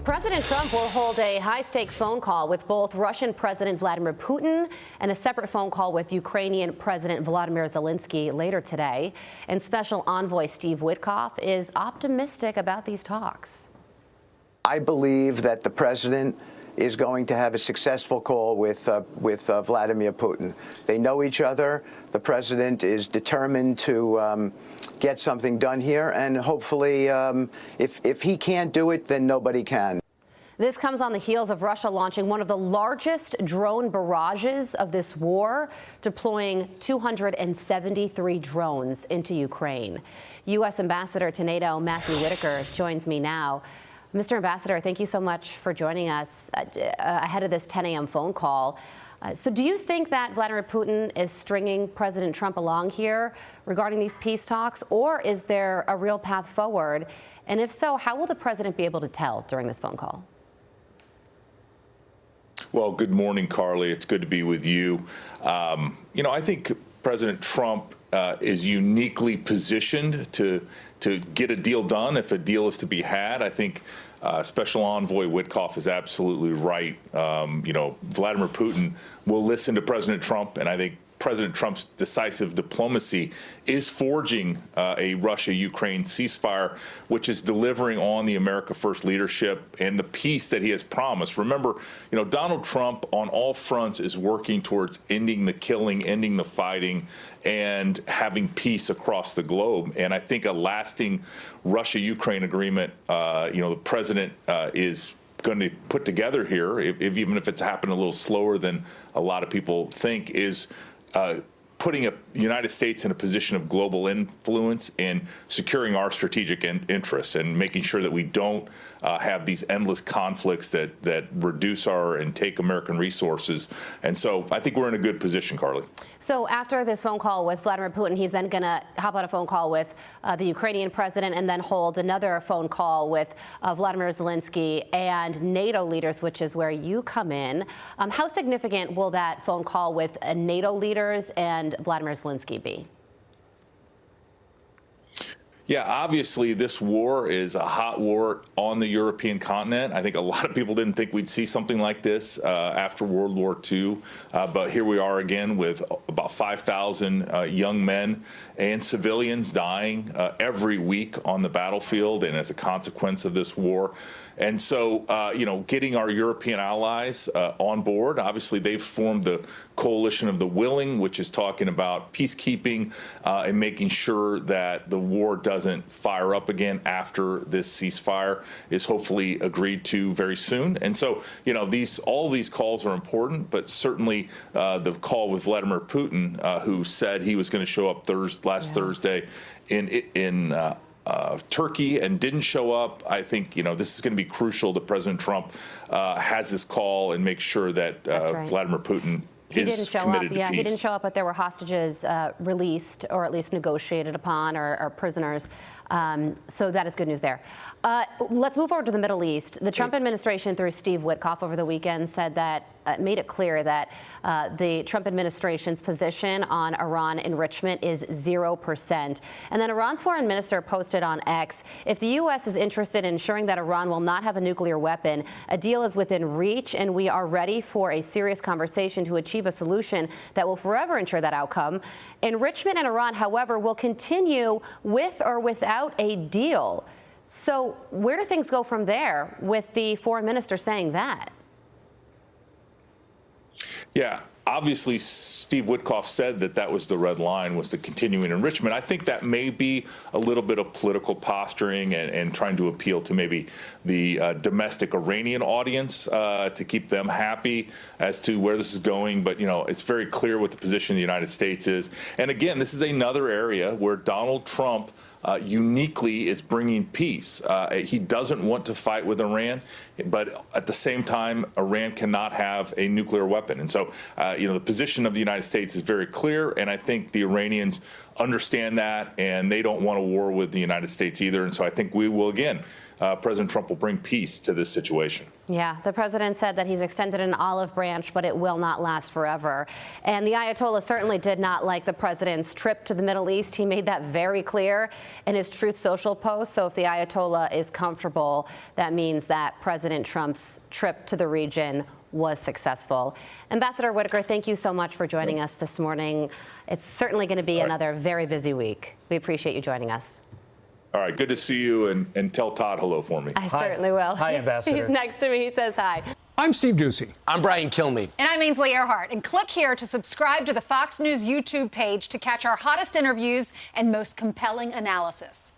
President Trump will hold a high-stakes phone call with both Russian President Vladimir Putin and a separate phone call with Ukrainian President Volodymyr Zelensky later today. And Special Envoy Steve Witkoff is optimistic about these talks. I believe that the president is going to have a successful call with Vladimir Putin. They know each other. The president is determined to get something done here, and hopefully, if he can't do it, then nobody can. This comes on the heels of Russia launching one of the largest drone barrages of this war, deploying 273 drones into Ukraine. U.S. Ambassador to NATO Matt Whitaker joins me now. Mr. Ambassador, thank you so much for joining us ahead of this 10 a.m. phone call. So do you think that Vladimir Putin is stringing President Trump along here regarding these peace talks, or is there a real path forward? And if so, how will the president be able to tell during this phone call? Well, good morning, Carly. It's good to be with you. I think President Trump is uniquely positioned to get a deal done if a deal is to be had. I think Special Envoy Witkoff is absolutely right. Vladimir Putin will listen to President Trump, and I think President Trump's decisive diplomacy is forging a Russia-Ukraine ceasefire, which is delivering on the America First leadership and the peace that he has promised. Remember, Donald Trump on all fronts is working towards ending the killing, ending the fighting, and having peace across the globe. And I think a lasting Russia-Ukraine agreement, the president is going to put together here, even if it's happened a little slower than a lot of people think, is putting the United States in a position of global influence and securing our strategic interests and making sure that we don't have these endless conflicts that reduce and take American resources. And so I think we're in a good position, Carly. So after this phone call with Vladimir Putin, he's then going to hop on a phone call with the Ukrainian president and then hold another phone call with Volodymyr Zelensky and NATO leaders, which is where you come in. How significant will that phone call with NATO leaders and Vladimir Zelensky be? Yeah, obviously, this war is a hot war on the European continent. I think a lot of people didn't think we'd see something like this after World War II. But here we are again with about 5,000 young men and civilians dying every week on the battlefield and as a consequence of this war. And so, getting our European allies on board, obviously they've formed the Coalition of the Willing, which is talking about peacekeeping and making sure that the war doesn't fire up again after this ceasefire is hopefully agreed to very soon. And so, all these calls are important, but certainly the call with Vladimir Putin, who said he was going to show up last Thursday in Turkey and didn't show up. I think, this is going to be crucial that President Trump has this call and make sure that Vladimir Putin is committed to peace. He didn't show up, but there were hostages released or at least negotiated upon or prisoners. So that is good news there. Let's move forward to the Middle East. The Trump administration, through Steve Witkoff over the weekend, said that made it clear that the Trump administration's position on Iran enrichment is 0%. And then Iran's foreign minister posted on X, if the U.S. is interested in ensuring that Iran will not have a nuclear weapon, a deal is within reach, and we are ready for a serious conversation to achieve a solution that will forever ensure that outcome. Enrichment in Iran, however, will continue with or without a deal. So where do things go from there with the foreign minister saying that? Yeah, obviously, Steve Witkoff said that was the red line, was the continuing enrichment. I think that may be a little bit of political posturing and trying to appeal to maybe the domestic Iranian audience to keep them happy as to where this is going. But, it's very clear what the position of the United States is. And again, this is another area where Donald Trump uniquely is bringing peace. He doesn't want to fight with Iran, but at the same time, Iran cannot have a nuclear weapon. And so, the position of the United States is very clear, and I think the Iranians understand that, and they don't want a war with the United States either. And so I think we will, again, President Trump will bring peace to this situation. Yeah, the president said that he's extended an olive branch, but it will not last forever. And the Ayatollah certainly did not like the president's trip to the Middle East. He made that very clear in his Truth Social post. So if the Ayatollah is comfortable, that means that President Trump's trip to the region was successful. Ambassador Whitaker, thank you so much for joining us this morning. It's certainly going to be another very busy week. We appreciate you joining us. All right, good to see you, and tell Todd hello for me. I certainly will. Hi, Ambassador. He's next to me. He says hi. I'm Steve Ducey. I'm Brian Kilmeade. And I'm Ainsley Earhart. And click here to subscribe to the Fox News YouTube page to catch our hottest interviews and most compelling analysis.